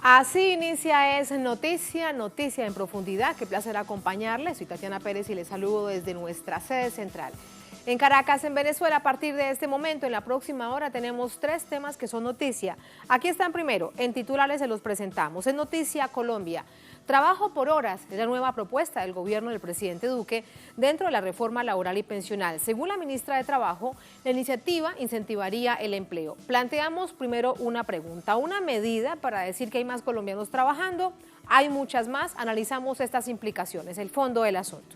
Así inicia Es Noticia, Noticia en Profundidad. Qué placer acompañarles. Soy Tatiana Pérez y les saludo desde nuestra sede central. En Caracas, en Venezuela, a partir de este momento, en la próxima hora, tenemos 3 temas que son noticia. Aquí están primero, en titulares se los presentamos. En Noticia Colombia, trabajo por horas es la nueva propuesta del gobierno del presidente Duque dentro de la reforma laboral y pensional. Según la ministra de Trabajo, la iniciativa incentivaría el empleo. Planteamos primero una pregunta, una medida para decir que hay más colombianos trabajando, hay muchas más, analizamos estas implicaciones, el fondo del asunto.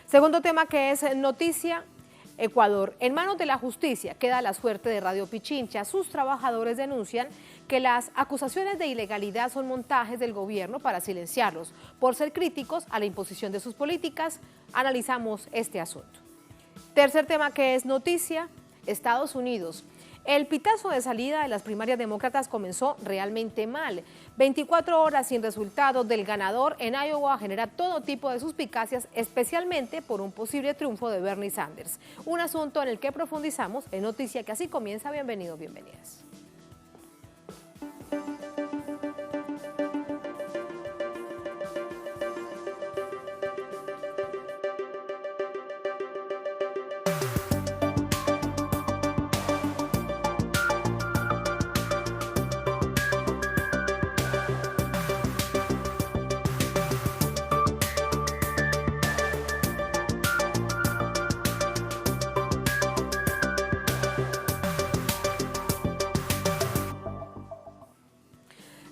Segundo tema que es noticia, Ecuador. En manos de la justicia queda la suerte de Radio Pichincha. Sus trabajadores denuncian que las acusaciones de ilegalidad son montajes del gobierno para silenciarlos por ser críticos a la imposición de sus políticas. Analizamos este asunto. Tercer tema que es noticia, Estados Unidos. El pitazo de salida de las primarias demócratas comenzó realmente mal. 24 horas sin resultados del ganador en Iowa genera todo tipo de suspicacias, especialmente por un posible triunfo de Bernie Sanders. Un asunto en el que profundizamos en Noticia que así comienza. Bienvenidos, bienvenidas.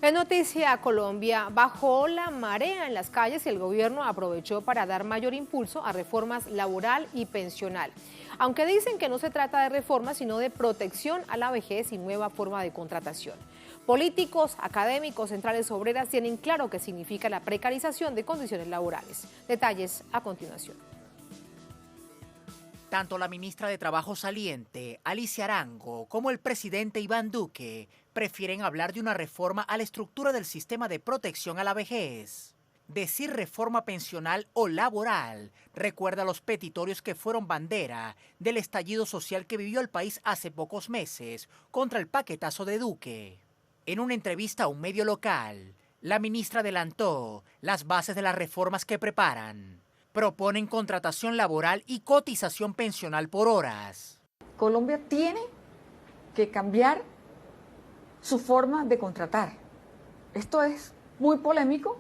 En Noticia Colombia, bajó la marea en las calles y el gobierno aprovechó para dar mayor impulso a reformas laboral y pensional. Aunque dicen que no se trata de reformas, sino de protección a la vejez y nueva forma de contratación. Políticos, académicos, centrales obreras tienen claro qué significa la precarización de condiciones laborales. Detalles a continuación. Tanto la ministra de Trabajo saliente, Alicia Arango, como el presidente Iván Duque prefieren hablar de una reforma a la estructura del sistema de protección a la vejez. Decir reforma pensional o laboral recuerda los petitorios que fueron bandera del estallido social que vivió el país hace pocos meses contra el paquetazo de Duque. En una entrevista a un medio local, la ministra adelantó las bases de las reformas que preparan. Proponen contratación laboral y cotización pensional por horas. Colombia tiene que cambiar su forma de contratar. Esto es muy polémico,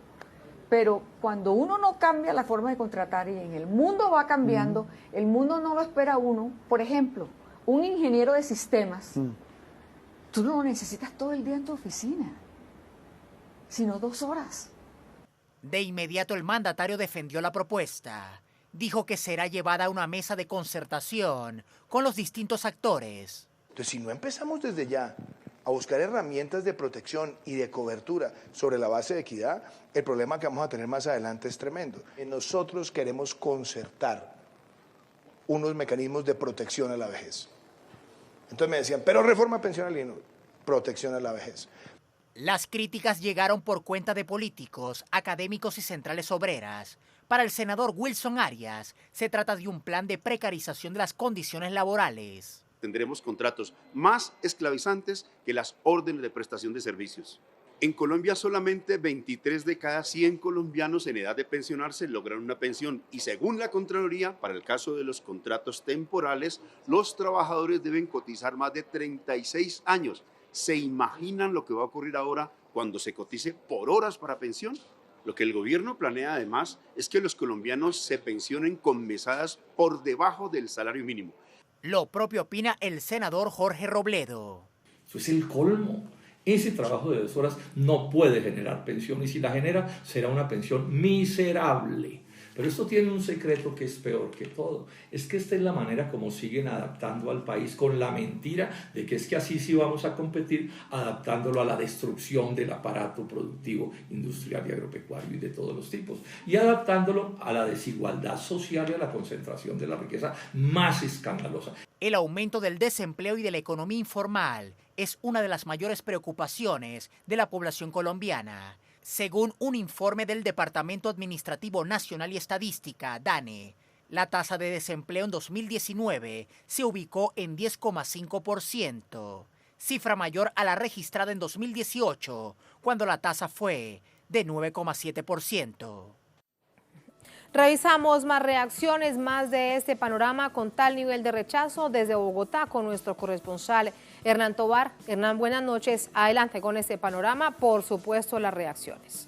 pero cuando uno no cambia la forma de contratar y en el mundo va cambiando, el mundo no lo espera a uno. Por ejemplo, un ingeniero de sistemas, tú no lo necesitas todo el día en tu oficina, sino 2 horas. De inmediato el mandatario defendió la propuesta. Dijo que será llevada a una mesa de concertación con los distintos actores. Entonces, si no empezamos desde ya a buscar herramientas de protección y de cobertura sobre la base de equidad, el problema que vamos a tener más adelante es tremendo. Nosotros queremos concertar unos mecanismos de protección a la vejez. Entonces me decían, pero reforma pensional y no, protección a la vejez. Las críticas llegaron por cuenta de políticos, académicos y centrales obreras. Para el senador Wilson Arias, se trata de un plan de precarización de las condiciones laborales. Tendremos contratos más esclavizantes que las órdenes de prestación de servicios. En Colombia solamente 23 de cada 100 colombianos en edad de pensionarse logran una pensión y según la Contraloría, para el caso de los contratos temporales, los trabajadores deben cotizar más de 36 años. ¿Se imaginan lo que va a ocurrir ahora cuando se cotice por horas para pensión? Lo que el gobierno planea además es que los colombianos se pensionen con mesadas por debajo del salario mínimo. Lo propio opina el senador Jorge Robledo. Eso es el colmo. Ese trabajo de 2 horas no puede generar pensión y si la genera será una pensión miserable. Pero esto tiene un secreto que es peor que todo. Es que esta es la manera como siguen adaptando al país con la mentira de que es que así sí vamos a competir, adaptándolo a la destrucción del aparato productivo, industrial y agropecuario y de todos los tipos. Y adaptándolo a la desigualdad social y a la concentración de la riqueza más escandalosa. El aumento del desempleo y de la economía informal es una de las mayores preocupaciones de la población colombiana. Según un informe del Departamento Administrativo Nacional y Estadística, DANE, la tasa de desempleo en 2019 se ubicó en 10,5%. cifra mayor a la registrada en 2018, cuando la tasa fue de 9,7%. Revisamos más reacciones, más de este panorama con tal nivel de rechazo desde Bogotá con nuestro corresponsal Hernán Tovar. Hernán, buenas noches. Adelante con este panorama, por supuesto, las reacciones.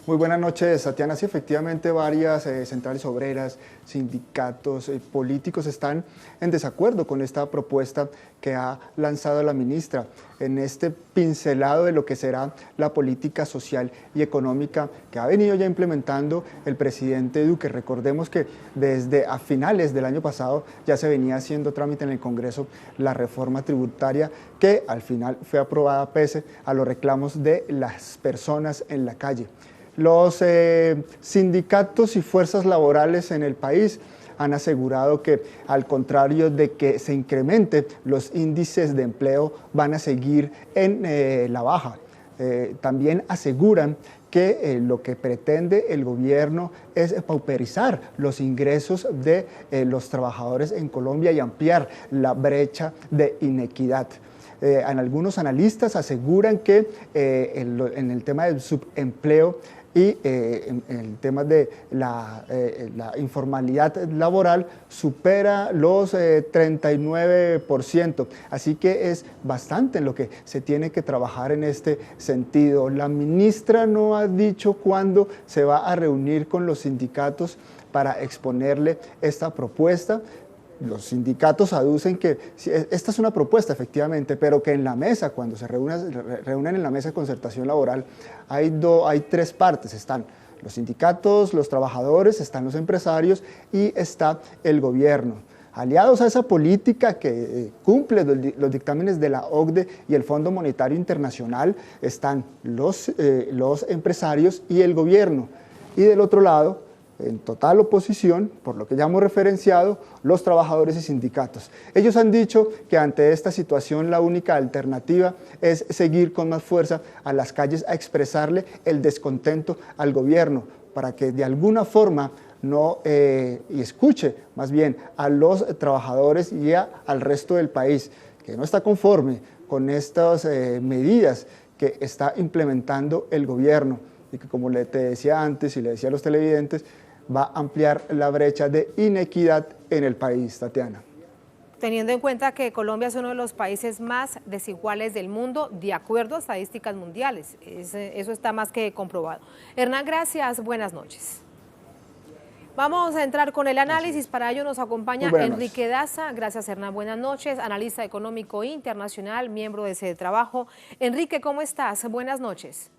Muy buenas noches, Tatiana. Sí, efectivamente varias centrales obreras, sindicatos, políticos están en desacuerdo con esta propuesta que ha lanzado la ministra en este pincelado de lo que será la política social y económica que ha venido ya implementando el presidente Duque. Recordemos que desde a finales del año pasado ya se venía haciendo trámite en el Congreso la reforma tributaria que al final fue aprobada pese a los reclamos de las personas en la calle. Los sindicatos y fuerzas laborales en el país han asegurado que, al contrario de que se incrementen los índices de empleo, van a seguir en la baja. También aseguran que lo que pretende el gobierno es pauperizar los ingresos de los trabajadores en Colombia y ampliar la brecha de inequidad. Algunos analistas aseguran que en el tema del subempleo y en el tema de la informalidad laboral supera los 39%, así que es bastante en lo que se tiene que trabajar en este sentido. La ministra no ha dicho cuándo se va a reunir con los sindicatos para exponerle esta propuesta. Los sindicatos aducen que esta es una propuesta, efectivamente, pero que en la mesa, cuando se reúnen en la mesa de concertación laboral, hay tres partes. Están los sindicatos, los trabajadores, están los empresarios y está el gobierno. Aliados a esa política que cumple los dictámenes de la OCDE y el Fondo Monetario Internacional están los empresarios y el gobierno. Y del otro lado, en total oposición, por lo que ya hemos referenciado, los trabajadores y sindicatos. Ellos han dicho que ante esta situación la única alternativa es seguir con más fuerza a las calles a expresarle el descontento al gobierno para que de alguna forma y escuche más bien a los trabajadores y al resto del país que no está conforme con estas medidas que está implementando el gobierno y que, como te decía antes y le decía a los televidentes, va a ampliar la brecha de inequidad en el país, Tatiana. Teniendo en cuenta que Colombia es uno de los países más desiguales del mundo, de acuerdo a estadísticas mundiales. Eso está más que comprobado. Hernán, gracias. Buenas noches. Vamos a entrar con el análisis. Para ello nos acompaña Enrique Daza. Gracias, Hernán. Buenas noches. Analista económico internacional, miembro de ese trabajo. Enrique, ¿cómo estás? Buenas noches.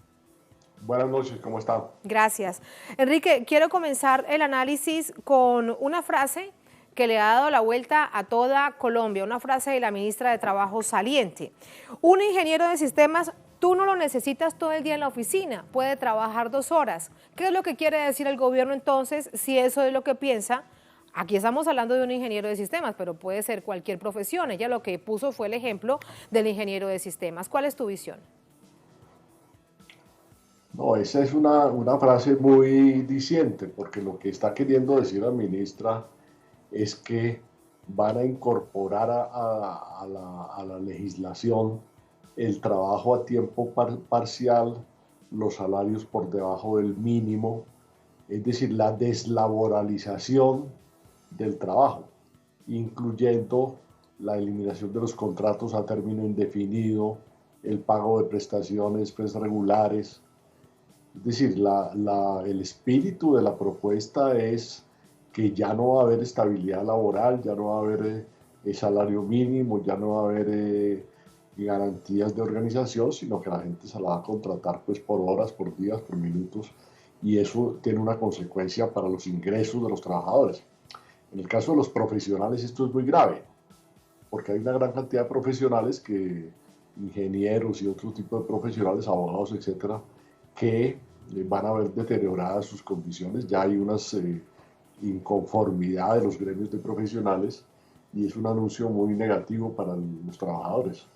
Buenas noches, ¿cómo están? Gracias. Enrique, quiero comenzar el análisis con una frase que le ha dado la vuelta a toda Colombia, una frase de la ministra de Trabajo saliente. Un ingeniero de sistemas, tú no lo necesitas todo el día en la oficina, puede trabajar 2 horas. ¿Qué es lo que quiere decir el gobierno entonces, si eso es lo que piensa? Aquí estamos hablando de un ingeniero de sistemas, pero puede ser cualquier profesión. Ella lo que puso fue el ejemplo del ingeniero de sistemas. ¿Cuál es tu visión? No, esa es una frase muy diciente, porque lo que está queriendo decir la ministra es que van a incorporar a la legislación el trabajo a tiempo parcial, los salarios por debajo del mínimo, es decir, la deslaboralización del trabajo, incluyendo la eliminación de los contratos a término indefinido, el pago de prestaciones regulares. Es decir, el espíritu de la propuesta es que ya no va a haber estabilidad laboral, ya no va a haber salario mínimo, ya no va a haber garantías de organización, sino que la gente se la va a contratar pues, por horas, por días, por minutos, y eso tiene una consecuencia para los ingresos de los trabajadores. En el caso de los profesionales esto es muy grave, porque hay una gran cantidad de profesionales, ingenieros y otro tipo de profesionales, abogados, etcétera, que van a ver deterioradas sus condiciones. Ya hay unas inconformidad de los gremios de profesionales y es un anuncio muy negativo para los trabajadores.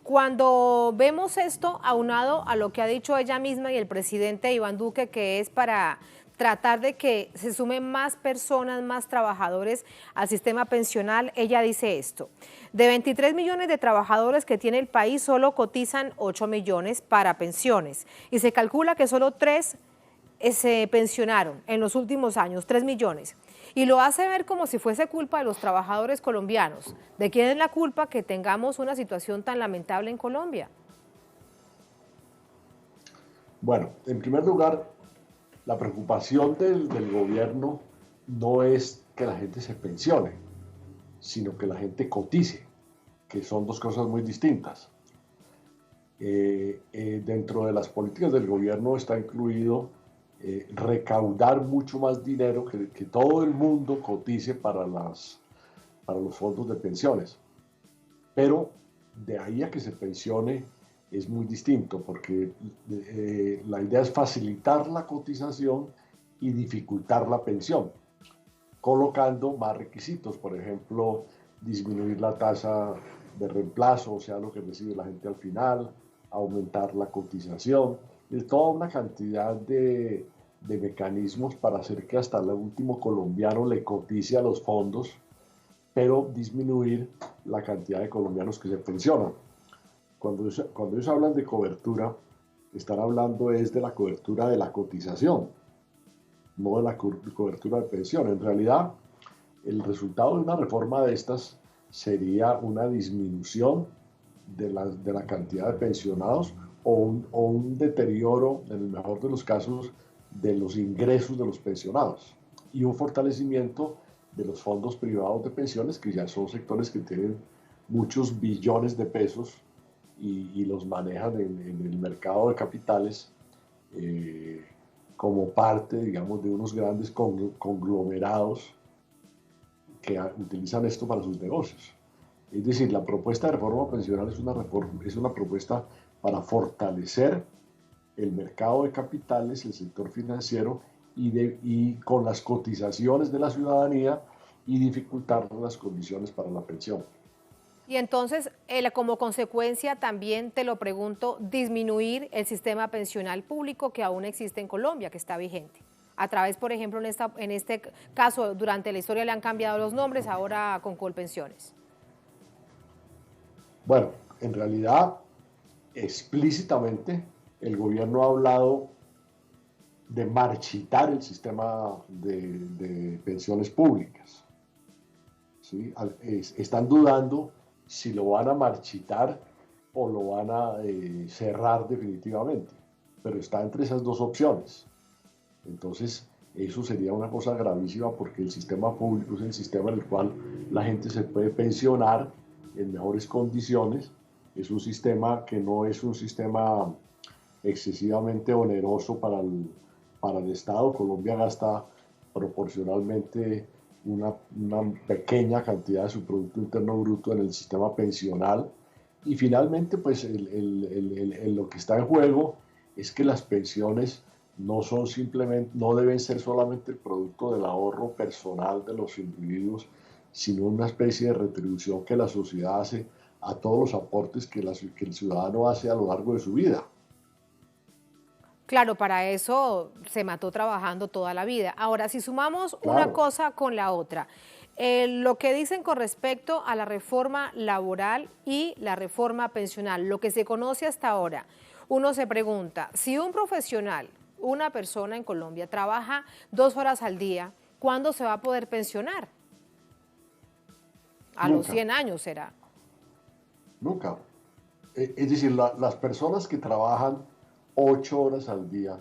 Cuando vemos esto aunado a lo que ha dicho ella misma y el presidente Iván Duque, que es para tratar de que se sumen más personas, más trabajadores al sistema pensional, ella dice esto: de 23 millones de trabajadores que tiene el país, solo cotizan 8 millones para pensiones y se calcula que solo 3 se pensionaron en los últimos años, 3 millones. Y lo hace ver como si fuese culpa de los trabajadores colombianos. ¿De quién es la culpa que tengamos una situación tan lamentable en Colombia? Bueno, en primer lugar, la preocupación del gobierno no es que la gente se pensione, sino que la gente cotice, que son dos cosas muy distintas. Dentro de las políticas del gobierno está incluido recaudar mucho más dinero, que todo el mundo cotice para los fondos de pensiones. Pero de ahí a que se pensione es muy distinto, porque la idea es facilitar la cotización y dificultar la pensión, colocando más requisitos, por ejemplo, disminuir la tasa de reemplazo, o sea, lo que recibe la gente al final, aumentar la cotización, es toda una cantidad de mecanismos para hacer que hasta el último colombiano le cotice a los fondos, pero disminuir la cantidad de colombianos que se pensionan. Cuando ellos hablan de cobertura, están hablando es de la cobertura de la cotización, no de la cobertura de pensión. En realidad, el resultado de una reforma de estas sería una disminución de la cantidad de pensionados o un deterioro, en el mejor de los casos, de los ingresos de los pensionados y un fortalecimiento de los fondos privados de pensiones, que ya son sectores que tienen muchos billones de pesos y los manejan en el mercado de capitales como parte, digamos, de unos grandes conglomerados que utilizan esto para sus negocios. Es decir, la propuesta de reforma pensional es una propuesta para fortalecer el mercado de capitales, el sector financiero y con las cotizaciones de la ciudadanía y dificultar las condiciones para la pensión. Y entonces, como consecuencia, también te lo pregunto, disminuir el sistema pensional público que aún existe en Colombia, que está vigente. A través, por ejemplo, en este caso, durante la historia le han cambiado los nombres, ahora con Colpensiones. Bueno, en realidad, explícitamente, el gobierno ha hablado de marchitar el sistema de pensiones públicas. ¿Sí? Están dudando si lo van a marchitar o lo van a cerrar definitivamente, pero está entre esas dos opciones. Entonces, eso sería una cosa gravísima, porque el sistema público es el sistema en el cual la gente se puede pensionar en mejores condiciones. Es un sistema que no es un sistema excesivamente oneroso para el Estado. Colombia gasta proporcionalmente una pequeña cantidad de su Producto Interno Bruto en el sistema pensional. Y finalmente, pues lo que está en juego es que las pensiones no deben ser solamente el producto del ahorro personal de los individuos, sino una especie de retribución que la sociedad hace a todos los aportes que el ciudadano hace a lo largo de su vida. Claro, para eso se mató trabajando toda la vida. Ahora, si sumamos una cosa con la otra, lo que dicen con respecto a la reforma laboral y la reforma pensional, lo que se conoce hasta ahora, uno se pregunta, si un profesional, una persona en Colombia, trabaja 2 horas al día, ¿cuándo se va a poder pensionar? A los 100 años será. Nunca. Es decir, las personas que trabajan 8 horas al día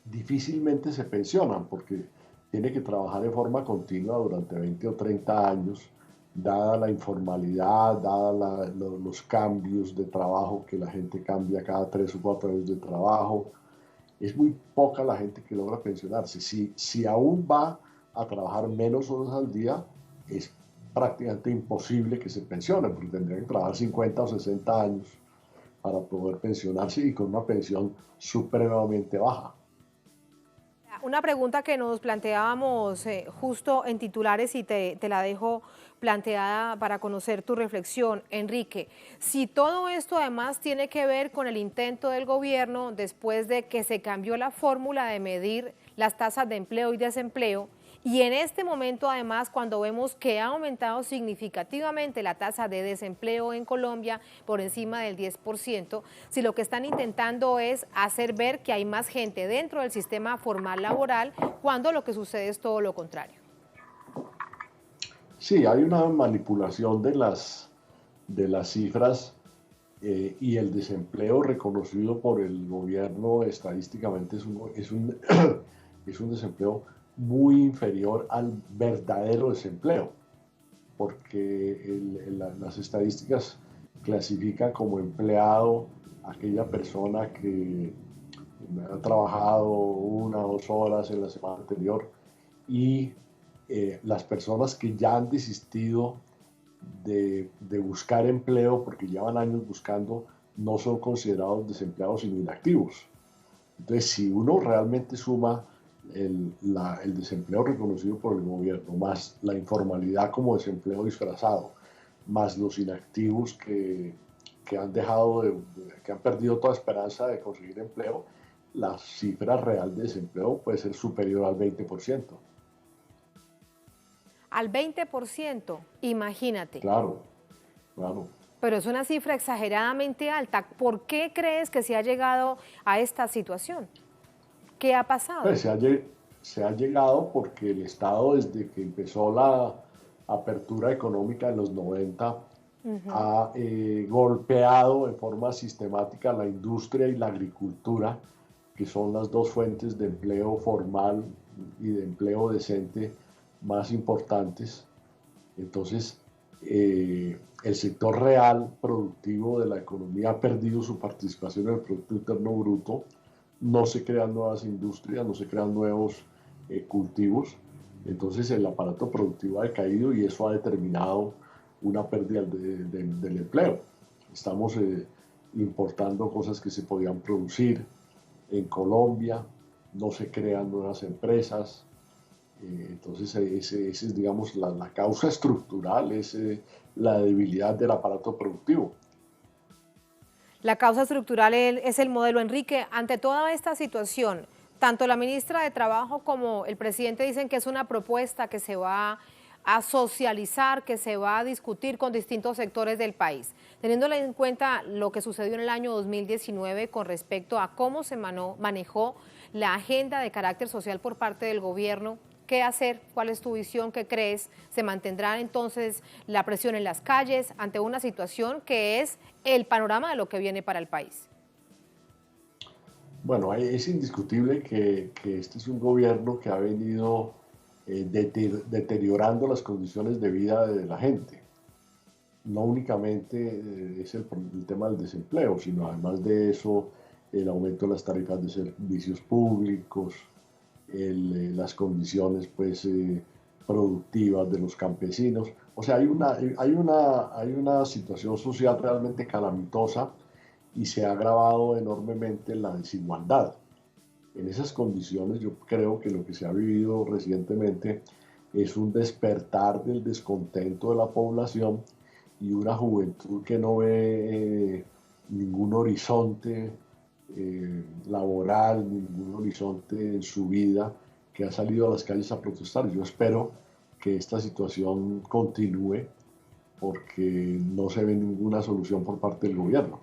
difícilmente se pensionan, porque tiene que trabajar de forma continua durante 20 o 30 años, dada la informalidad, dada los cambios de trabajo, que la gente cambia cada 3 o 4 años de trabajo. Es muy poca la gente que logra pensionarse. Si aún va a trabajar menos horas al día, es prácticamente imposible que se pensione, porque tendría que trabajar 50 o 60 años para poder pensionarse, y con una pensión supremamente baja. Una pregunta que nos planteábamos justo en titulares, y te la dejo planteada para conocer tu reflexión, Enrique. Si todo esto además tiene que ver con el intento del gobierno, después de que se cambió la fórmula de medir las tasas de empleo y desempleo. Y en este momento, además, cuando vemos que ha aumentado significativamente la tasa de desempleo en Colombia por encima del 10%, si lo que están intentando es hacer ver que hay más gente dentro del sistema formal laboral, cuando lo que sucede es todo lo contrario. Sí, hay una manipulación de las cifras y el desempleo reconocido por el gobierno estadísticamente es un desempleo muy inferior al verdadero desempleo, porque las estadísticas clasifican como empleado a aquella persona que ha trabajado 1 o 2 horas en la semana anterior, y las personas que ya han desistido de buscar empleo porque llevan años buscando no son considerados desempleados sino inactivos. Entonces, si uno realmente suma el desempleo reconocido por el gobierno, más la informalidad como desempleo disfrazado, más los inactivos que han que han perdido toda esperanza de conseguir empleo, la cifra real de desempleo puede ser superior al 20%. Al 20%, imagínate. Claro, claro. Pero es una cifra exageradamente alta. ¿Por qué crees que se ha llegado a esta situación? ¿Qué ha pasado? Pues se ha llegado porque el Estado, desde que empezó la apertura económica en los 90, ha golpeado en forma sistemática la industria y la agricultura, que son las dos fuentes de empleo formal y de empleo decente más importantes. Entonces, el sector real productivo de la economía ha perdido su participación en el Producto Interno Bruto, no se crean nuevas industrias, no se crean nuevos cultivos, entonces el aparato productivo ha decaído y eso ha determinado una pérdida del empleo. Estamos importando cosas que se podían producir en Colombia, no se crean nuevas empresas. Entonces, esa es, digamos, la causa estructural, es la debilidad del aparato productivo. La causa estructural es el modelo. Enrique, ante toda esta situación, tanto la ministra de Trabajo como el presidente dicen que es una propuesta que se va a socializar, que se va a discutir con distintos sectores del país. Teniendo en cuenta lo que sucedió en el año 2019 con respecto a cómo se manejó la agenda de carácter social por parte del gobierno, ¿qué hacer? ¿Cuál es tu visión? ¿Qué crees? ¿Se mantendrá entonces la presión en las calles ante una situación que es el panorama de lo que viene para el país? Bueno, es indiscutible que este es un gobierno que ha venido deteriorando las condiciones de vida de la gente. No únicamente es el tema del desempleo, sino además de eso, el aumento de las tarifas de servicios públicos, las condiciones pues, productivas de los campesinos. O sea, hay una situación social realmente calamitosa y se ha agravado enormemente la desigualdad. En esas condiciones yo creo que lo que se ha vivido recientemente es un despertar del descontento de la población y una juventud que no ve ningún horizonte laboral, ningún horizonte en su vida, que ha salido a las calles a protestar. Yo espero que esta situación continúe porque no se ve ninguna solución por parte del gobierno.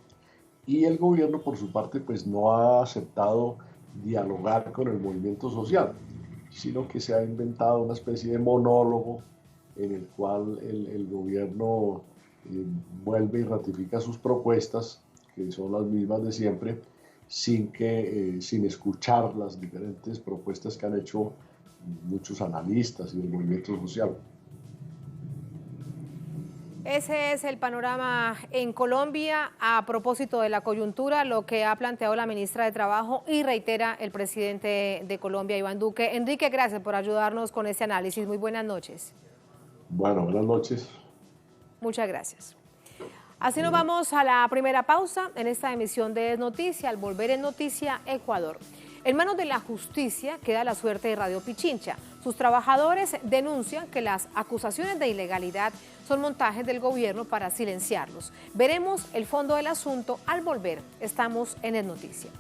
Y el gobierno, por su parte, pues no ha aceptado dialogar con el movimiento social, sino que se ha inventado una especie de monólogo en el cual el gobierno vuelve y ratifica sus propuestas, que son las mismas de siempre, sin escuchar las diferentes propuestas que han hecho muchos analistas y el movimiento social. Ese es el panorama en Colombia a propósito de la coyuntura, lo que ha planteado la ministra de Trabajo y reitera el presidente de Colombia, Iván Duque. Enrique, gracias por ayudarnos con este análisis. Muy buenas noches. Bueno, buenas noches. Muchas gracias. Así nos vamos a la primera pausa en esta emisión de Es Noticia. Al volver en Noticia Ecuador, en manos de la justicia queda la suerte de Radio Pichincha. Sus trabajadores denuncian que las acusaciones de ilegalidad son montajes del gobierno para silenciarlos. Veremos el fondo del asunto al volver. Estamos en Es Noticia.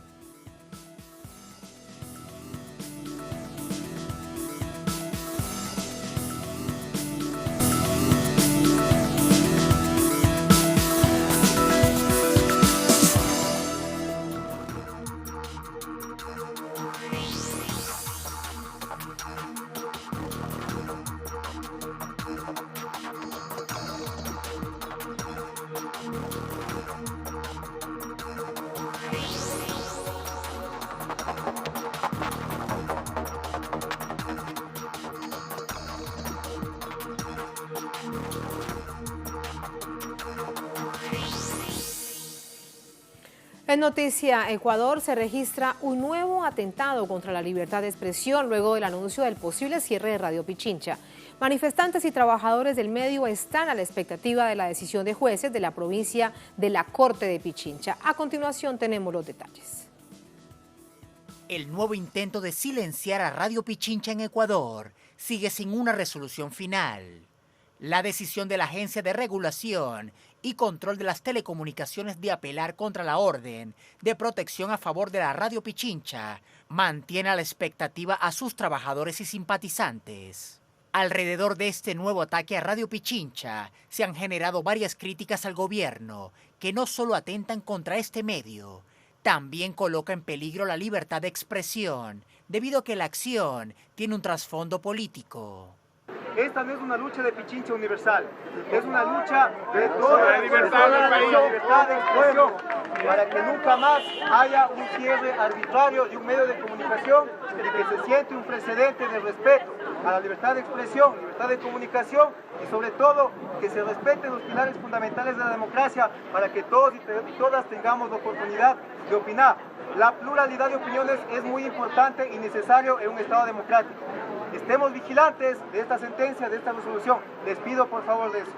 En Noticia Ecuador se registra un nuevo atentado contra la libertad de expresión luego del anuncio del posible cierre de Radio Pichincha. Manifestantes y trabajadores del medio están a la expectativa de la decisión de jueces de la provincia de la Corte de Pichincha. A continuación tenemos los detalles. El nuevo intento de silenciar a Radio Pichincha en Ecuador sigue sin una resolución final. La decisión de la Agencia de Regulación y Control de las Telecomunicaciones de apelar contra la orden de protección a favor de la Radio Pichincha mantiene a la expectativa a sus trabajadores y simpatizantes. Alrededor de este nuevo ataque a Radio Pichincha se han generado varias críticas al gobierno que no solo atentan contra este medio, también coloca en peligro la libertad de expresión debido a que la acción tiene un trasfondo político. Esta no es una lucha de Pichincha universal, es una lucha de toda la libertad de expresión, para que nunca más haya un cierre arbitrario de un medio de comunicación y que se siente un precedente de respeto a la libertad de expresión, libertad de comunicación y sobre todo que se respeten los pilares fundamentales de la democracia para que todos y todas tengamos la oportunidad de opinar. La pluralidad de opiniones es muy importante y necesario en un Estado democrático. Estemos vigilantes de esta sentencia, de esta resolución. Les pido por favor de eso.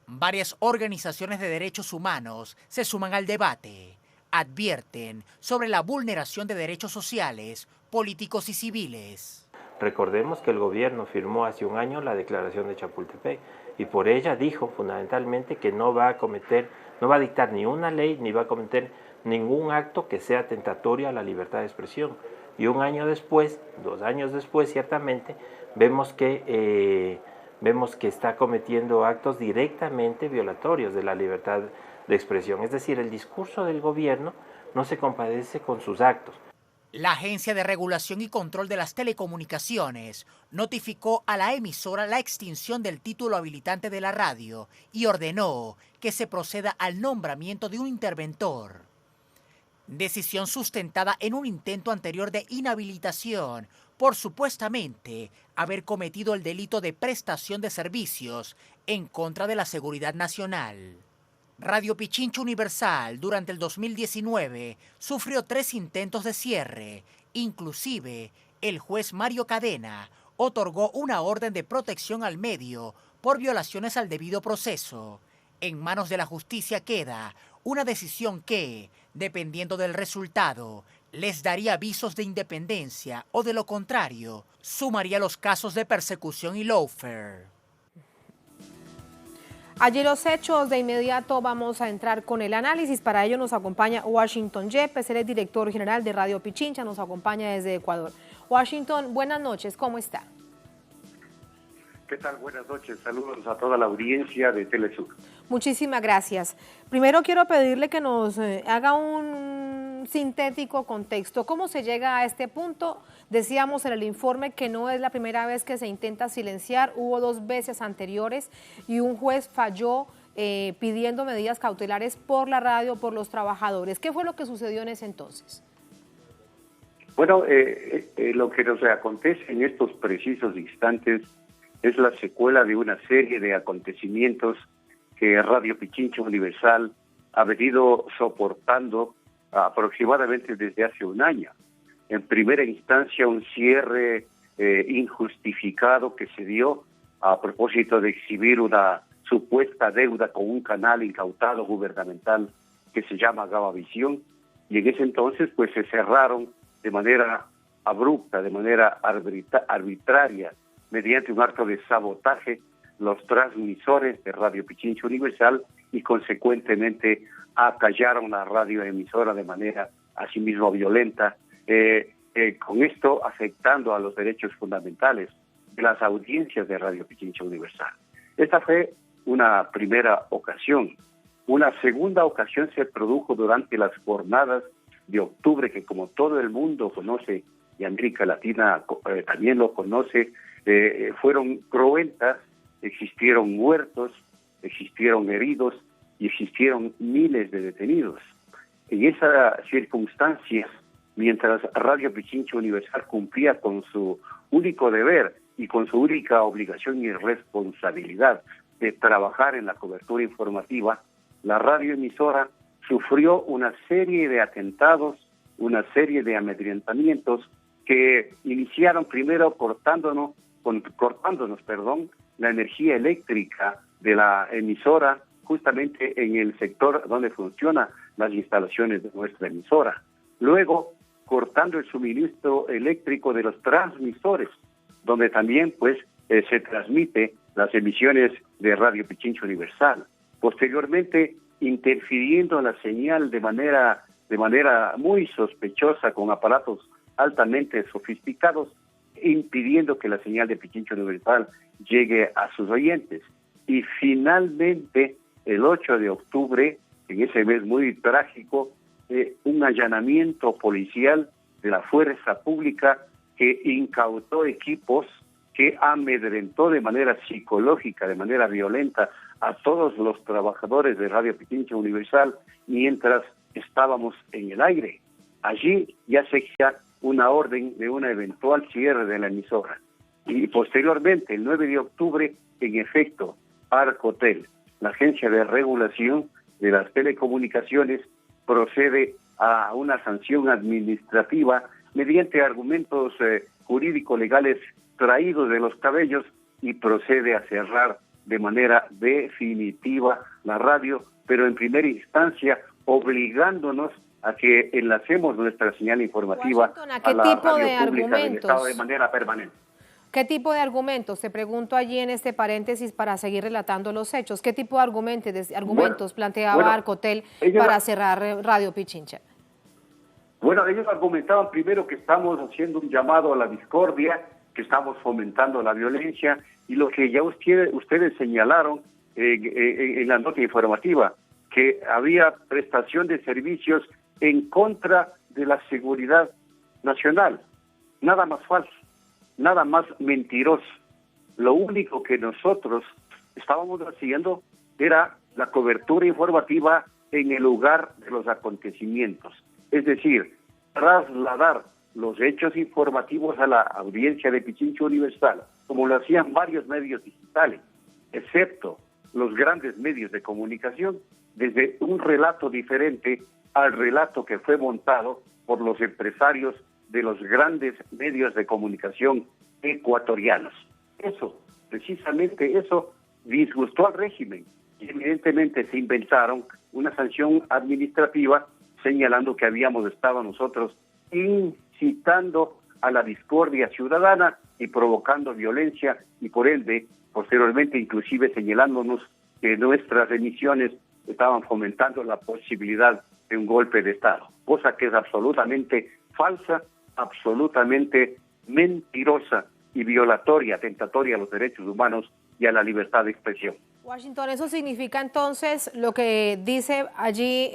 Varias organizaciones de derechos humanos se suman al debate. Advierten sobre la vulneración de derechos sociales, políticos y civiles. Recordemos que el gobierno firmó hace un año la declaración de Chapultepec y por ella dijo fundamentalmente que no va a dictar ni una ley ni va a cometer ningún acto que sea tentatorio a la libertad de expresión. Y un año después, 2 años después ciertamente, vemos que está cometiendo actos directamente violatorios de la libertad de expresión. Es decir, el discurso del gobierno no se compadece con sus actos. La Agencia de Regulación y Control de las Telecomunicaciones notificó a la emisora la extinción del título habilitante de la radio y ordenó que se proceda al nombramiento de un interventor. Decisión sustentada en un intento anterior de inhabilitación por supuestamente haber cometido el delito de prestación de servicios en contra de la seguridad nacional. Radio Pichincha Universal durante el 2019 sufrió 3 intentos de cierre. Inclusive, el juez Mario Cadena otorgó una orden de protección al medio por violaciones al debido proceso. En manos de la justicia queda una decisión que, dependiendo del resultado, les daría avisos de independencia o de lo contrario, sumaría los casos de persecución y lawfare. Allí los hechos, de inmediato vamos a entrar con el análisis. Para ello nos acompaña Washington Yepes, él es director general de Radio Pichincha, nos acompaña desde Ecuador. Washington, buenas noches, ¿cómo está? ¿Qué tal? Buenas noches. Saludos a toda la audiencia de Telesur. Muchísimas gracias. Primero quiero pedirle que nos haga un sintético contexto. ¿Cómo se llega a este punto? Decíamos en el informe que no es la primera vez que se intenta silenciar. Hubo 2 veces anteriores y un juez falló pidiendo medidas cautelares por la radio, por los trabajadores. ¿Qué fue lo que sucedió en ese entonces? Bueno, lo que nos acontece en estos precisos instantes es la secuela de una serie de acontecimientos que Radio Pichincha Universal ha venido soportando aproximadamente desde hace un año. En primera instancia, un cierre injustificado que se dio a propósito de exhibir una supuesta deuda con un canal incautado gubernamental que se llama Gavavisión, y en ese entonces pues se cerraron de manera abrupta, de manera arbitraria, mediante un acto de sabotaje, los transmisores de Radio Pichincha Universal y consecuentemente acallaron la radioemisora de manera asimismo violenta, con esto afectando a los derechos fundamentales de las audiencias de Radio Pichincha Universal. Esta fue una primera ocasión. Una segunda ocasión se produjo durante las jornadas de octubre, que como todo el mundo conoce, y América Latina también lo conoce, fueron cruentas, existieron muertos, existieron heridos y existieron miles de detenidos. En esas circunstancias, mientras Radio Pichincha Universal cumplía con su único deber y con su única obligación y responsabilidad de trabajar en la cobertura informativa, la radioemisora sufrió una serie de atentados, una serie de amedrentamientos que iniciaron primero cortándonos, la energía eléctrica de la emisora, justamente en el sector donde funcionan las instalaciones de nuestra emisora. Luego, cortando el suministro eléctrico de los transmisores, donde también pues se transmite las emisiones de Radio Pichincha Universal. Posteriormente, interfiriendo la señal de manera muy sospechosa con aparatos altamente sofisticados, impidiendo que la señal de Pichincha Universal llegue a sus oyentes. Y finalmente, el 8 de octubre, en ese mes muy trágico, un allanamiento policial de la fuerza pública que incautó equipos, que amedrentó de manera psicológica, de manera violenta, a todos los trabajadores de Radio Pichincha Universal mientras estábamos en el aire. Allí ya se hacía una orden de una eventual cierre de la emisora. Y posteriormente, el 9 de octubre, en efecto, Arcotel, la agencia de regulación de las telecomunicaciones, procede a una sanción administrativa mediante argumentos jurídico-legales traídos de los cabellos y procede a cerrar de manera definitiva la radio, pero en primera instancia obligándonos a que enlacemos nuestra señal informativa a la radio pública del Estado de manera permanente. ¿Qué tipo de argumentos? Te pregunto allí en este paréntesis para seguir relatando los hechos. ¿Qué tipo de argumentos planteaba Arcotel para cerrar Radio Pichincha? Bueno, ellos argumentaban primero que estamos haciendo un llamado a la discordia, que estamos fomentando la violencia, y lo que ya ustedes señalaron en la nota informativa, que había prestación de servicios en contra de la seguridad nacional. Nada más falso, nada más mentiroso. Lo único que nosotros estábamos haciendo era la cobertura informativa en el lugar de los acontecimientos. Es decir, trasladar los hechos informativos a la audiencia de Pichincha Universal, como lo hacían varios medios digitales, excepto los grandes medios de comunicación, desde un relato diferente al relato que fue montado por los empresarios de los grandes medios de comunicación ecuatorianos. Eso, precisamente eso, disgustó al régimen y evidentemente se inventaron una sanción administrativa señalando que habíamos estado nosotros incitando a la discordia ciudadana y provocando violencia y por ende, posteriormente inclusive señalándonos que nuestras emisiones estaban fomentando la posibilidad de un golpe de Estado, cosa que es absolutamente falsa, absolutamente mentirosa y violatoria, tentatoria a los derechos humanos y a la libertad de expresión. Washington, ¿eso significa entonces lo que dice allí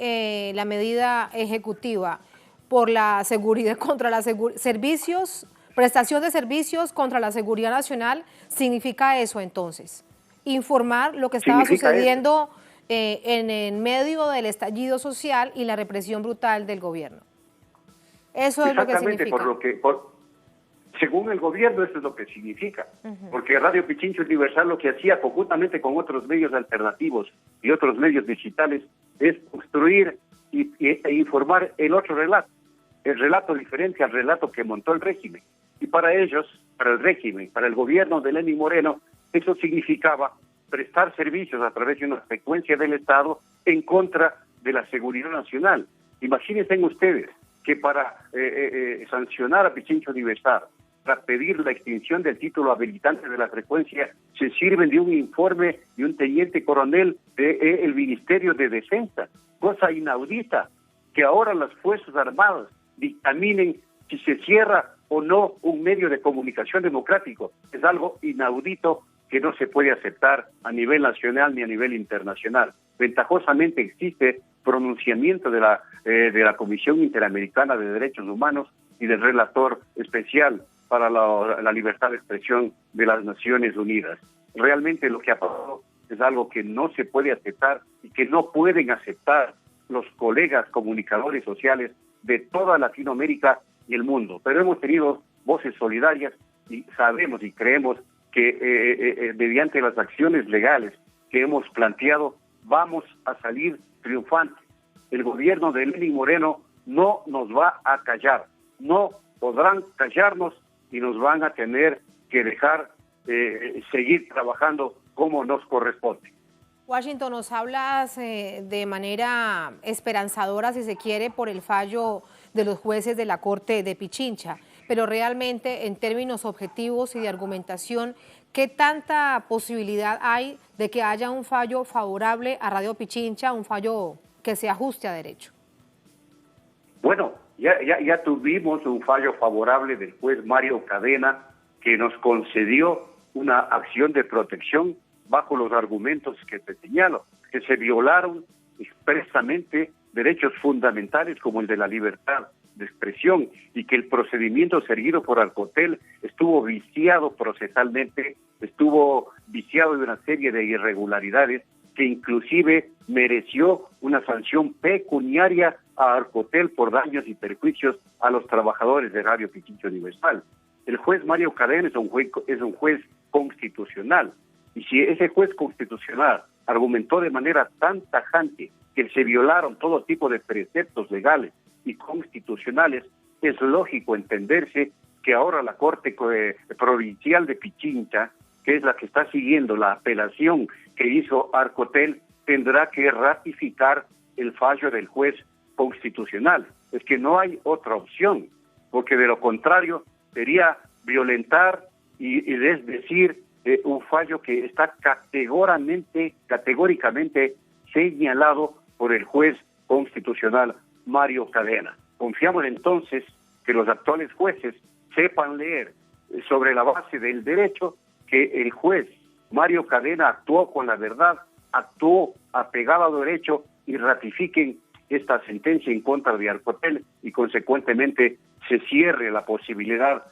la medida ejecutiva por la seguridad contra la prestación de servicios contra la seguridad nacional? ¿Significa eso entonces? Informar lo que estaba sucediendo en medio del estallido social y la represión brutal del gobierno. Eso es lo que significa. Según el gobierno, eso es lo que significa, porque Radio Pichincha Universal lo que hacía conjuntamente con otros medios alternativos y otros medios digitales es construir e informar el otro relato, el relato diferente al relato que montó el régimen. Y para ellos, para el régimen, para el gobierno de Lenín Moreno, eso significaba prestar servicios a través de una frecuencia del Estado en contra de la seguridad nacional. Imagínense ustedes que para sancionar a Pichincha Universal, para pedir la extinción del título habilitante de la frecuencia, se sirven de un informe de un teniente coronel del Ministerio de Defensa, cosa inaudita, que ahora las Fuerzas Armadas dictaminen si se cierra o no un medio de comunicación democrático. Es algo inaudito que no se puede aceptar a nivel nacional ni a nivel internacional. Ventajosamente existe pronunciamiento de la Comisión Interamericana de Derechos Humanos y del relator especial para la libertad de expresión de las Naciones Unidas. Realmente lo que ha pasado es algo que no se puede aceptar y que no pueden aceptar los colegas comunicadores sociales de toda Latinoamérica y el mundo. Pero hemos tenido voces solidarias y sabemos y creemos que mediante las acciones legales que hemos planteado vamos a salir triunfantes. el gobierno de Lenín Moreno no nos va a callar, no podrán callarnos y nos van a tener que dejar seguir trabajando como nos corresponde. Washington, nos hablas de manera esperanzadora, si se quiere, por el fallo de los jueces de la Corte de Pichincha, pero realmente en términos objetivos y de argumentación, ¿qué tanta posibilidad hay de que haya un fallo favorable a Radio Pichincha, un fallo que se ajuste a derecho? Bueno, ya tuvimos un fallo favorable del juez Mario Cadena que nos concedió una acción de protección bajo los argumentos que te señalo, que se violaron expresamente derechos fundamentales como el de la libertad de expresión y que el procedimiento seguido por Arcotel estuvo viciado procesalmente, estuvo viciado de una serie de irregularidades que inclusive mereció una sanción pecuniaria a Arcotel por daños y perjuicios a los trabajadores de Radio Pichincha Universal. El juez Mario Cadena es un juez constitucional, y si ese juez constitucional argumentó de manera tan tajante que se violaron todo tipo de preceptos legales y constitucionales, es lógico entenderse que ahora la Corte Provincial de Pichincha, que es la que está siguiendo la apelación que hizo Arcotel, tendrá que ratificar el fallo del juez constitucional. Es que no hay otra opción, porque de lo contrario sería violentar y desdecir un fallo que está categóricamente señalado por el juez constitucional Mario Cadena. Confiamos entonces que los actuales jueces sepan leer sobre la base del derecho que el juez Mario Cadena actuó con la verdad, actuó apegado al derecho y ratifiquen esta sentencia en contra de Arcotel y consecuentemente se cierre la posibilidad,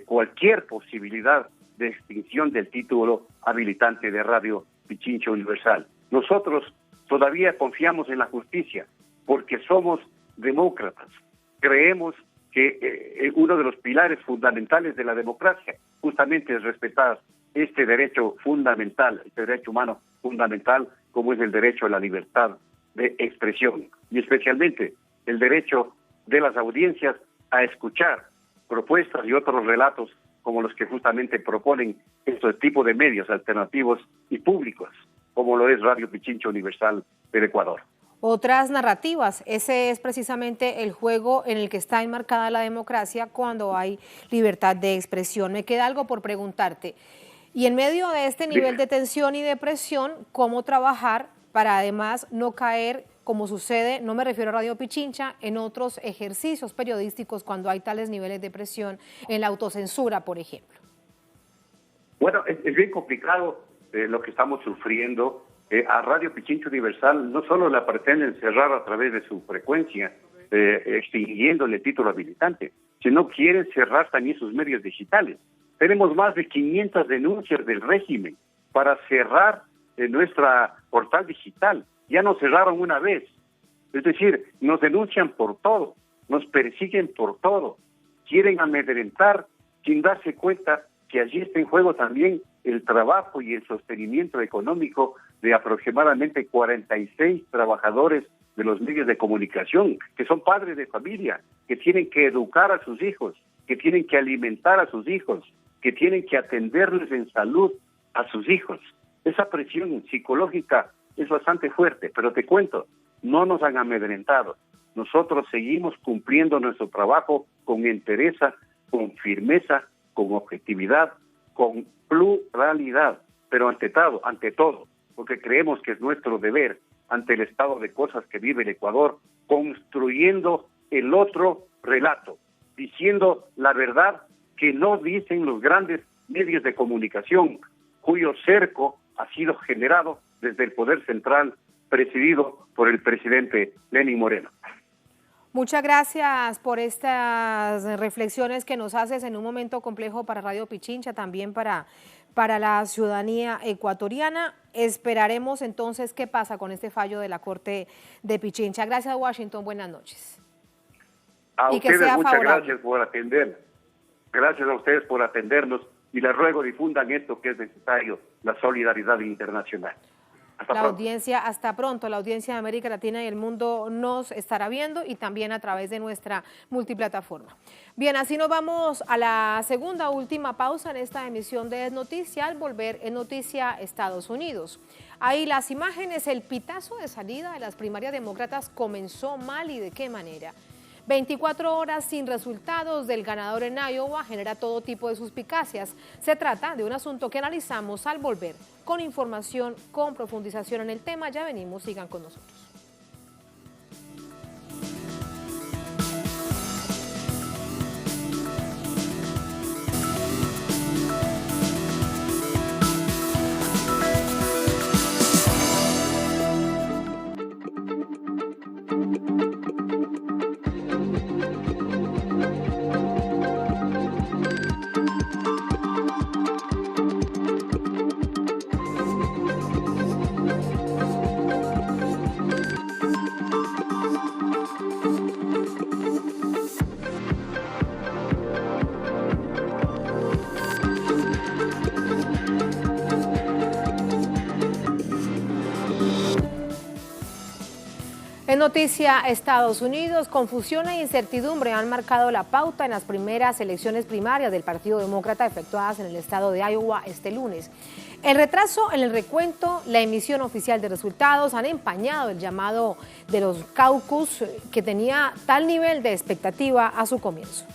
cualquier posibilidad de extinción del título habilitante de Radio Pichincha Universal. Nosotros todavía confiamos en la justicia porque somos demócratas. Creemos que uno de los pilares fundamentales de la democracia justamente es respetar este derecho fundamental, este derecho humano fundamental como es el derecho a la libertad de expresión y especialmente el derecho de las audiencias a escuchar propuestas y otros relatos como los que justamente proponen este tipo de medios alternativos y públicos, como lo es Radio Pichincha Universal del Ecuador. Otras narrativas, ese es precisamente el juego en el que está enmarcada la democracia cuando hay libertad de expresión. Me queda algo por preguntarte. Y en medio de este nivel de tensión y de presión, ¿cómo trabajar para además no caer, como sucede, no me refiero a Radio Pichincha, en otros ejercicios periodísticos cuando hay tales niveles de presión, en la autocensura, por ejemplo? Bueno, es bien complicado lo que estamos sufriendo. A Radio Pichincha Universal no solo la pretenden cerrar a través de su frecuencia, extinguiéndole el título habilitante, sino quieren cerrar también sus medios digitales. Tenemos más de 500 denuncias del régimen para cerrar nuestra portal digital. Ya nos cerraron una vez. Es decir, nos denuncian por todo, nos persiguen por todo, quieren amedrentar sin darse cuenta que allí está en juego también el trabajo y el sostenimiento económico de aproximadamente 46 trabajadores de los medios de comunicación, que son padres de familia, que tienen que educar a sus hijos, que tienen que alimentar a sus hijos, que tienen que atenderles en salud a sus hijos. Esa presión psicológica es bastante fuerte, pero te cuento, no nos han amedrentado. Nosotros seguimos cumpliendo nuestro trabajo con entereza, con firmeza, con objetividad, con pluralidad, pero ante todo, porque creemos que es nuestro deber ante el estado de cosas que vive el Ecuador, construyendo el otro relato, diciendo la verdad que no dicen los grandes medios de comunicación, cuyo cerco ha sido generado desde el poder central presidido por el presidente Lenín Moreno. Muchas gracias por estas reflexiones que nos haces en un momento complejo para Radio Pichincha, también para la ciudadanía ecuatoriana. Esperaremos entonces qué pasa con este fallo de la Corte de Pichincha. Gracias, Washington. Buenas noches. A ustedes muchas gracias por atender. Gracias a ustedes por atendernos y les ruego difundan esto que es necesario, la solidaridad internacional. Hasta pronto. La audiencia de América Latina y el mundo nos estará viendo y también a través de nuestra multiplataforma. Bien, así nos vamos a la segunda última pausa en esta emisión de Es Noticia, al volver en Noticia Estados Unidos. Ahí las imágenes, el pitazo de salida de las primarias demócratas comenzó mal y de qué manera. 24 horas sin resultados del ganador en Iowa genera todo tipo de suspicacias. Se trata de un asunto que analizamos al volver, con información, con profundización en el tema. Ya venimos, sigan con nosotros. En Noticia Estados Unidos, confusión e incertidumbre han marcado la pauta en las primeras elecciones primarias del Partido Demócrata efectuadas en el estado de Iowa este lunes. El retraso en el recuento, la emisión oficial de resultados han empañado el llamado de los caucus que tenía tal nivel de expectativa a su comienzo.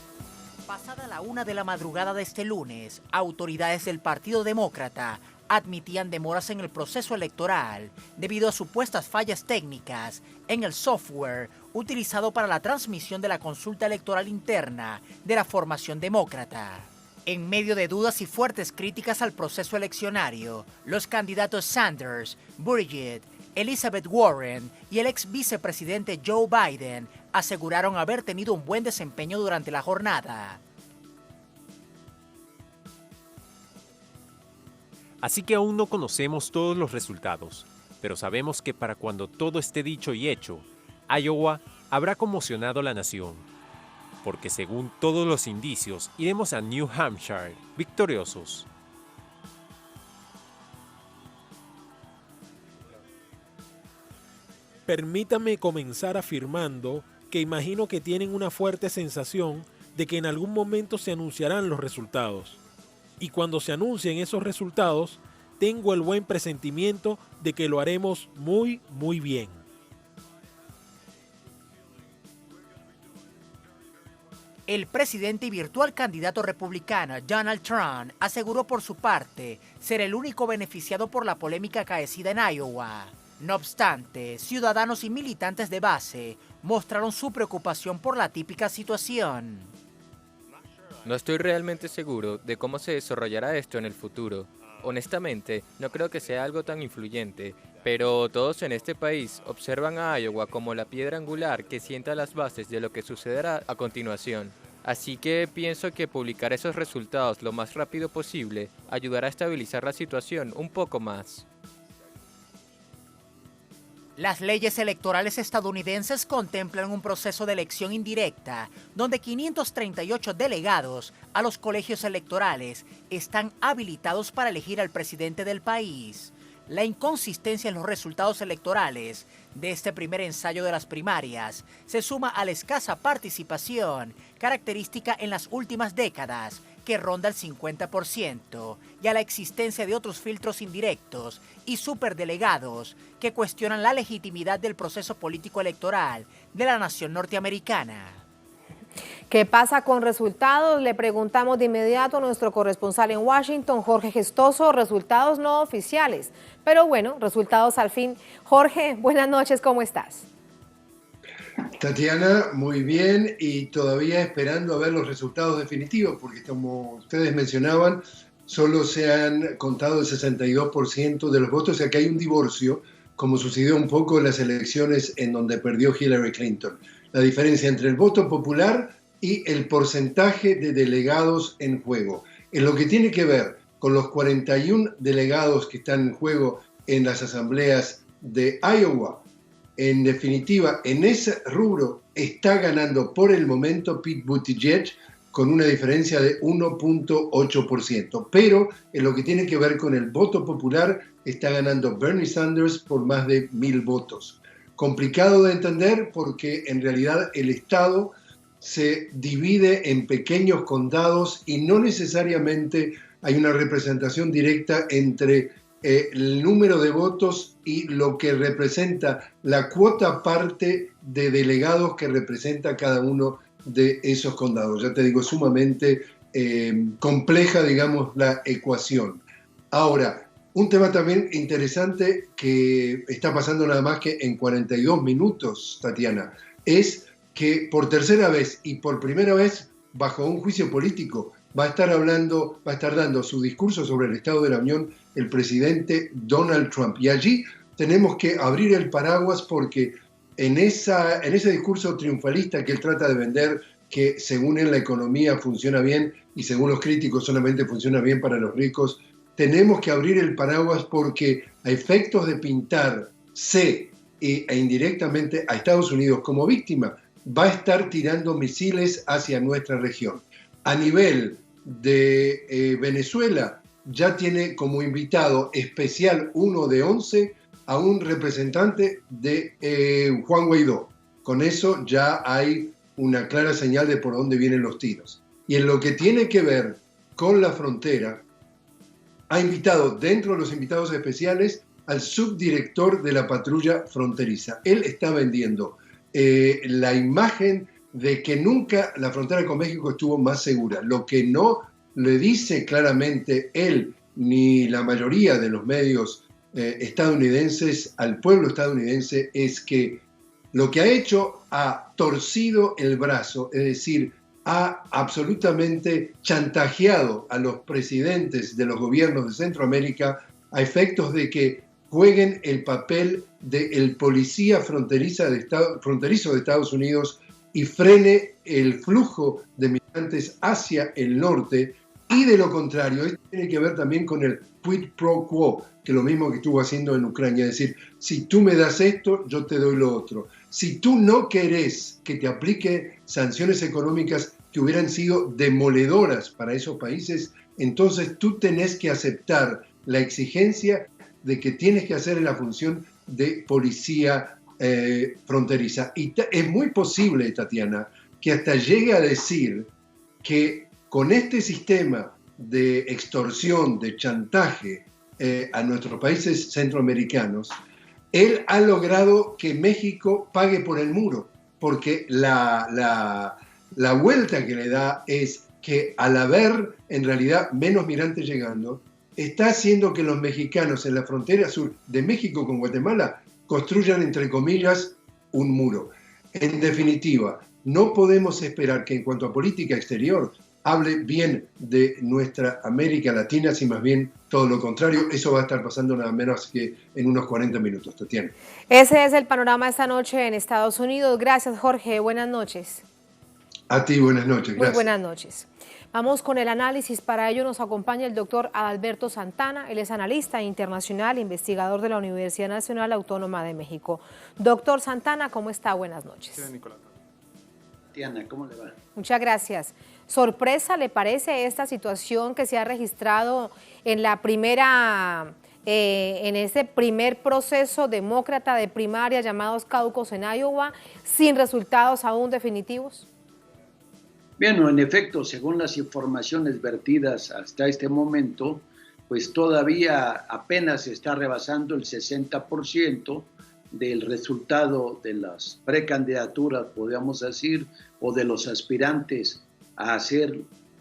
Pasada la 1 de la madrugada de este lunes, autoridades del Partido Demócrata admitían demoras en el proceso electoral debido a supuestas fallas técnicas en el software utilizado para la transmisión de la consulta electoral interna de la formación demócrata. En medio de dudas y fuertes críticas al proceso eleccionario, los candidatos Sanders, Buttigieg, Elizabeth Warren y el ex vicepresidente Joe Biden aseguraron haber tenido un buen desempeño durante la jornada. Así que aún no conocemos todos los resultados, pero sabemos que para cuando todo esté dicho y hecho, Iowa habrá conmocionado a la nación. Porque según todos los indicios, iremos a New Hampshire victoriosos. Permítame comenzar afirmando que imagino que tienen una fuerte sensación de que en algún momento se anunciarán los resultados. Y cuando se anuncien esos resultados, tengo el buen presentimiento de que lo haremos muy, muy bien. El presidente y virtual candidato republicano Donald Trump aseguró por su parte ser el único beneficiado por la polémica acaecida en Iowa. No obstante, ciudadanos y militantes de base mostraron su preocupación por la típica situación. No estoy realmente seguro de cómo se desarrollará esto en el futuro. Honestamente, no creo que sea algo tan influyente, pero todos en este país observan a Iowa como la piedra angular que sienta las bases de lo que sucederá a continuación. Así que pienso que publicar esos resultados lo más rápido posible ayudará a estabilizar la situación un poco más. Las leyes electorales estadounidenses contemplan un proceso de elección indirecta, donde 538 delegados a los colegios electorales están habilitados para elegir al presidente del país. La inconsistencia en los resultados electorales de este primer ensayo de las primarias se suma a la escasa participación característica en las últimas décadas, que ronda el 50%, y a la existencia de otros filtros indirectos y superdelegados que cuestionan la legitimidad del proceso político electoral de la nación norteamericana. ¿Qué pasa con resultados? Le preguntamos de inmediato a nuestro corresponsal en Washington, Jorge Gestoso, resultados no oficiales, pero bueno, resultados al fin. Jorge, buenas noches, ¿cómo estás? Tatiana, muy bien, y todavía esperando a ver los resultados definitivos, porque como ustedes mencionaban, solo se han contado el 62% de los votos, o sea que hay un divorcio, como sucedió un poco en las elecciones en donde perdió Hillary Clinton. La diferencia entre el voto popular y el porcentaje de delegados en juego. En lo que tiene que ver con los 41 delegados que están en juego en las asambleas de Iowa, en definitiva, en ese rubro está ganando por el momento Pete Buttigieg con una diferencia de 1.8%. Pero en lo que tiene que ver con el voto popular, está ganando Bernie Sanders por más de 1.000 votos. Complicado de entender porque en realidad el Estado se divide en pequeños condados y no necesariamente hay una representación directa entre el número de votos y lo que representa la cuota parte de delegados que representa cada uno de esos condados. Ya te digo, sumamente compleja, digamos, la ecuación. Ahora, un tema también interesante que está pasando nada más que en 42 minutos, Tatiana, es que por tercera vez y por primera vez bajo un juicio político va a estar dando su discurso sobre el Estado de la Unión el presidente Donald Trump. Y allí tenemos que abrir el paraguas porque en ese discurso triunfalista que él trata de vender, que según él la economía funciona bien y según los críticos solamente funciona bien para los ricos, tenemos que abrir el paraguas porque a efectos de pintarse e indirectamente a Estados Unidos como víctima, va a estar tirando misiles hacia nuestra región. A nivel de Venezuela, ya tiene como invitado especial 1 de 11 a un representante de Juan Guaidó. Con eso ya hay una clara señal de por dónde vienen los tiros. Y en lo que tiene que ver con la frontera, ha invitado dentro de los invitados especiales al subdirector de la patrulla fronteriza. Él está vendiendo la imagen de que nunca la frontera con México estuvo más segura. Lo que no le dice claramente él ni la mayoría de los medios estadounidenses al pueblo estadounidense es que lo que ha hecho ha torcido el brazo, es decir, ha absolutamente chantajeado a los presidentes de los gobiernos de Centroamérica a efectos de que jueguen el papel del policía fronterizo de Estados Unidos y frene el flujo de migrantes hacia el norte. Y de lo contrario, esto tiene que ver también con el quid pro quo, que es lo mismo que estuvo haciendo en Ucrania, es decir, si tú me das esto, yo te doy lo otro. Si tú no querés que te aplique sanciones económicas que hubieran sido demoledoras para esos países, entonces tú tenés que aceptar la exigencia de que tienes que hacer la función de policía fronteriza. Y es muy posible, Tatiana, que hasta llegue a decir que con este sistema de extorsión, de chantaje a nuestros países centroamericanos, él ha logrado que México pague por el muro, porque la vuelta que le da es que al haber en realidad menos migrantes llegando, está haciendo que los mexicanos en la frontera sur de México con Guatemala construyan, entre comillas, un muro. En definitiva, no podemos esperar que en cuanto a política exterior hable bien de nuestra América Latina, si más bien todo lo contrario. Eso va a estar pasando nada menos que en unos 40 minutos, Tatiana. Ese es el panorama esta noche en Estados Unidos. Gracias, Jorge. Buenas noches. A ti, buenas noches. Gracias. Muy buenas noches. Vamos con el análisis. Para ello nos acompaña el doctor Adalberto Santana. Él es analista internacional, investigador de la Universidad Nacional Autónoma de México. Doctor Santana, ¿cómo está? Buenas noches. Sí, Nicolás. Diana, ¿cómo le va? Muchas gracias. ¿Sorpresa le parece esta situación que se ha registrado en la primera, en este primer proceso demócrata de primaria llamados caucus en Iowa, sin resultados aún definitivos? Bien, en efecto, según las informaciones vertidas hasta este momento, pues todavía apenas se está rebasando el 60% del resultado de las precandidaturas, podríamos decir, o de los aspirantes a ser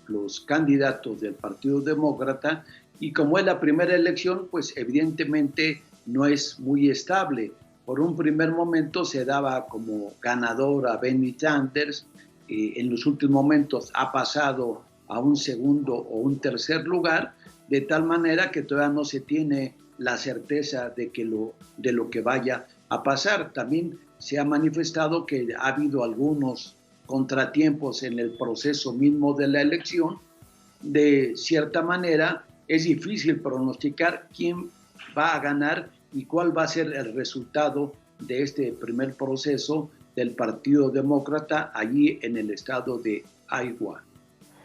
los candidatos del Partido Demócrata, y como es la primera elección, pues evidentemente no es muy estable. Por un primer momento se daba como ganador a Bernie Sanders, en los últimos momentos ha pasado a un segundo o un tercer lugar, de tal manera que todavía no se tiene la certeza de lo que vaya a pasar. También se ha manifestado que ha habido algunos contratiempos en el proceso mismo de la elección. De cierta manera, es difícil pronosticar quién va a ganar y cuál va a ser el resultado de este primer proceso del Partido Demócrata allí en el estado de Iowa.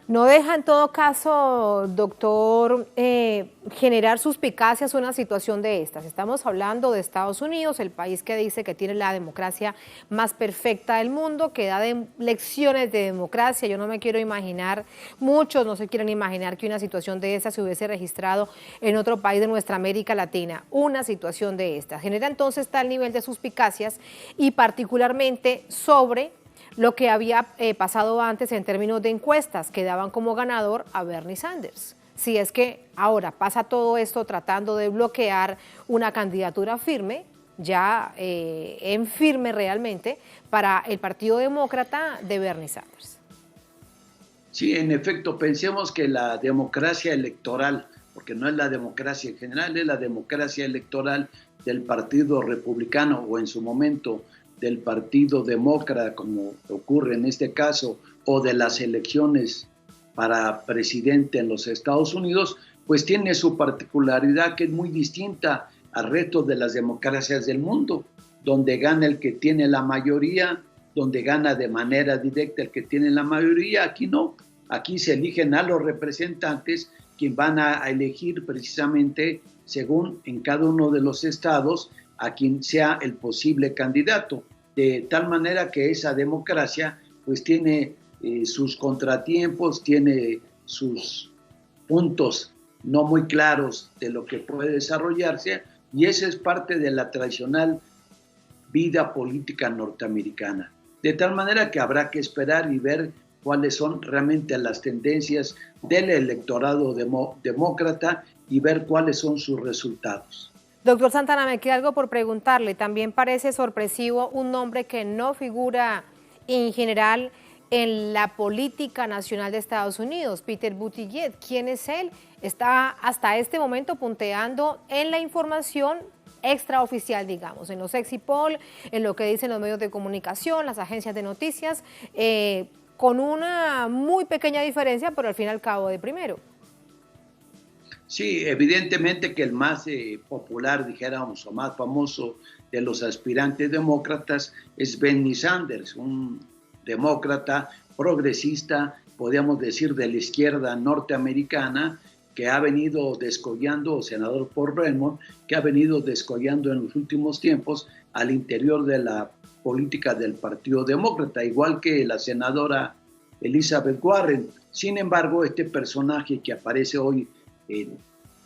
No deja en todo caso, doctor, generar suspicacias una situación de estas. Estamos hablando de Estados Unidos, el país que dice que tiene la democracia más perfecta del mundo, que da lecciones de democracia. Yo no me quiero imaginar, muchos no se quieren imaginar que una situación de esta se hubiese registrado en otro país de nuestra América Latina. Una situación de esta genera entonces tal nivel de suspicacias y particularmente sobre lo que había pasado antes en términos de encuestas, que daban como ganador a Bernie Sanders. Si es que ahora pasa todo esto tratando de bloquear una candidatura firme, ya en firme realmente, para el Partido Demócrata de Bernie Sanders. Sí, en efecto, pensemos que la democracia electoral, porque no es la democracia en general, es la democracia electoral del Partido Republicano o en su momento del Partido Demócrata, como ocurre en este caso, o de las elecciones para presidente en los Estados Unidos, pues tiene su particularidad que es muy distinta al resto de las democracias del mundo, donde gana el que tiene la mayoría, donde gana de manera directa el que tiene la mayoría. Aquí no, aquí se eligen a los representantes, quien van a elegir precisamente según en cada uno de los estados a quien sea el posible candidato, de tal manera que esa democracia pues tiene sus contratiempos, tiene sus puntos no muy claros de lo que puede desarrollarse, y esa es parte de la tradicional vida política norteamericana. De tal manera que habrá que esperar y ver cuáles son realmente las tendencias del electorado demócrata y ver cuáles son sus resultados. Doctor Santana, me queda algo por preguntarle. También parece sorpresivo un nombre que no figura en general en la política nacional de Estados Unidos, Peter Buttigieg. ¿Quién es él? Está hasta este momento punteando en la información extraoficial, digamos, en los exit poll, en lo que dicen los medios de comunicación, las agencias de noticias, con una muy pequeña diferencia, pero al fin y al cabo de primero. Sí, evidentemente que el más popular, dijéramos, o más famoso de los aspirantes demócratas es Bernie Sanders, un demócrata progresista, podríamos decir de la izquierda norteamericana, que ha venido descollando, senador Paul Ryan, que ha venido descollando en los últimos tiempos al interior de la política del Partido Demócrata, igual que la senadora Elizabeth Warren. Sin embargo, este personaje que aparece hoy en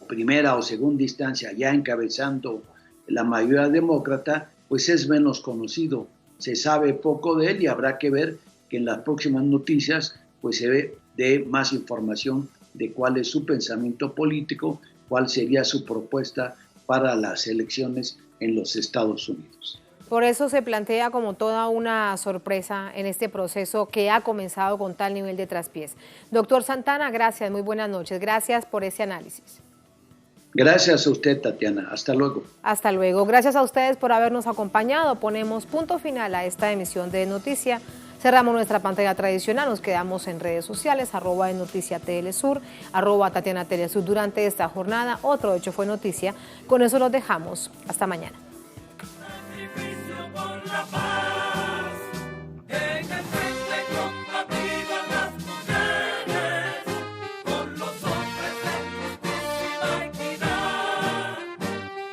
primera o segunda instancia, ya encabezando la mayoría demócrata, pues es menos conocido. Se sabe poco de él y habrá que ver que en las próximas noticias pues se dé más información de cuál es su pensamiento político, cuál sería su propuesta para las elecciones en los Estados Unidos. Por eso se plantea como toda una sorpresa en este proceso que ha comenzado con tal nivel de traspiés. Doctor Santana, gracias, muy buenas noches. Gracias por ese análisis. Gracias a usted, Tatiana. Hasta luego. Hasta luego. Gracias a ustedes por habernos acompañado. Ponemos punto final a esta emisión de Noticia. Cerramos nuestra pantalla tradicional, nos quedamos en redes sociales, @NoticiaTLSur, @TatianaTLSur. Durante esta jornada, otro hecho fue noticia. Con eso los dejamos. Hasta mañana.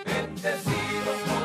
Bendecidos